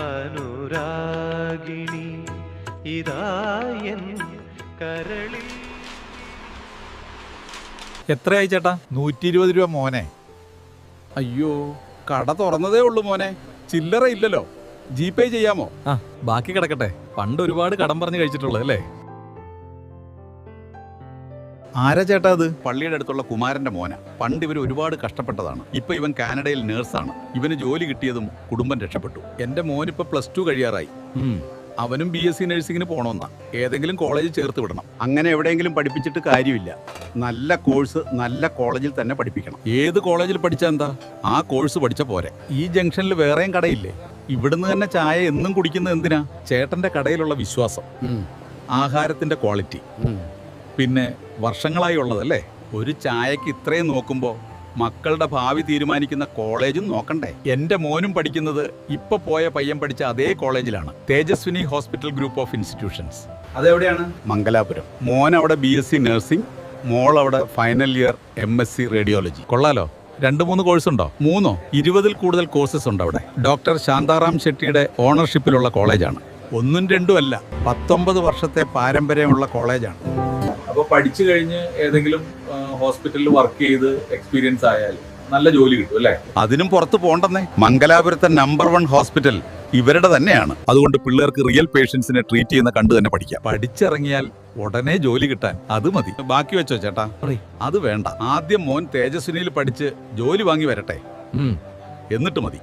അനുരാഗിണി ഇതായൻ കരളിൽ. എത്രയായി ചേട്ടാ? 120 രൂപ മോനെ. അയ്യോ, കട തുറന്നതേ ഉള്ളൂ മോനെ, ചില്ലറ ഇല്ലല്ലോ. ജിപേ ചെയ്യാമോ? ആ, ബാക്കി കിടക്കട്ടെ. പണ്ട് ഒരുപാട് കടം പറഞ്ഞ് കഴിച്ചിട്ടുള്ളത് അല്ലേ? ആരാ ചേട്ടാ അത്? പള്ളിയുടെ അടുത്തുള്ള കുമാരന്റെ മോന. പണ്ട് ഇവർ ഒരുപാട് കഷ്ടപ്പെട്ടതാണ്. ഇപ്പൊ ഇവൻ കാനഡയിൽ നേഴ്സാണ്. ഇവന് ജോലി കിട്ടിയതും കുടുംബം രക്ഷപ്പെട്ടു. എന്റെ മോനിപ്പോ +2 കഴിയാറായി. അവനും BSc നഴ്സിംഗിന് പോകണമെന്നാ. ഏതെങ്കിലും കോളേജിൽ ചേർത്ത് വിടണം. അങ്ങനെ എവിടെയെങ്കിലും പഠിപ്പിച്ചിട്ട് കാര്യമില്ല. നല്ല കോഴ്സ് നല്ല കോളേജിൽ തന്നെ പഠിപ്പിക്കണം. ഏത് കോളേജിൽ പഠിച്ചാ എന്താ? ആ കോഴ്സ് പഠിച്ച പോരെ. ഈ ജംഗ്ഷനിൽ വേറെയും കടയില്ലേ? ഇവിടുന്ന് തന്നെ ചായ എന്നും കുടിക്കുന്നത് എന്തിനാ? ചേട്ടന്റെ കടയിലുള്ള വിശ്വാസം, ആഹാരത്തിന്റെ ക്വാളിറ്റി, പിന്നെ വർഷങ്ങളായി ഉള്ളതല്ലേ. ഒരു ചായക്ക് ഇത്രയും നോക്കുമ്പോ മക്കളുടെ ഭാവി തീരുമാനിക്കുന്ന കോളേജും നോക്കണ്ടേ? എന്റെ മോനും പഠിക്കുന്നത് ഇപ്പൊ പോയ പയ്യൻ പഠിച്ച അതേ കോളേജിലാണ്. Tejaswini hospital group of institutions. അതെവിടെയാണ്? മംഗലാപുരം. മോൻ അവിടെ BSc നഴ്സിംഗ്, മോൾ അവിടെ ഫൈനൽ ഇയർ MSc റേഡിയോളജി. കൊള്ളാലോ. 2-3 കോഴ്സ് ഉണ്ടോ? 3 20-ൽ കൂടുതൽ കോഴ്സസ് ഉണ്ട് അവിടെ. ഡോക്ടർ ശാന്താറാം ഷെട്ടിയുടെ ഓണർഷിപ്പിലുള്ള കോളേജാണ്. 1ഉം 2ഉം അല്ല, 19 വർഷത്തെ പാരമ്പര്യമുള്ള കോളേജാണ്. അപ്പോൾ പഠിച്ചു കഴിഞ്ഞ് ഏതെങ്കിലും ഹോസ്പിറ്റലിൽ വർക്ക് ചെയ്ത് എക്സ്പീരിയൻസ് ആയാൽ നല്ല ജോലി കിട്ടും അല്ലേ? അതിനും പുറത്ത് പോണ്ടെന്നേ. മംഗലാപുരത്തെ നമ്പർ 1 ഹോസ്പിറ്റൽ ഇവരുടെ തന്നെയാണ്. അതുകൊണ്ട് പിള്ളേർക്ക് റിയൽ പേഷ്യൻസിനെ ട്രീറ്റ് ചെയ്യുന്ന കണ്ടു തന്നെ പഠിക്കാം. പഠിച്ചിറങ്ങിയാൽ ഉടനെ ജോലി കിട്ടാൻ അത് മതി. ബാക്കി വെച്ചോ ചേട്ടാ? അത് വേണ്ട. ആദ്യം മോൻ തേജസ്വിനിയിൽ പഠിച്ച് ജോലി വാങ്ങി വരട്ടെ, എന്നിട്ട് മതി.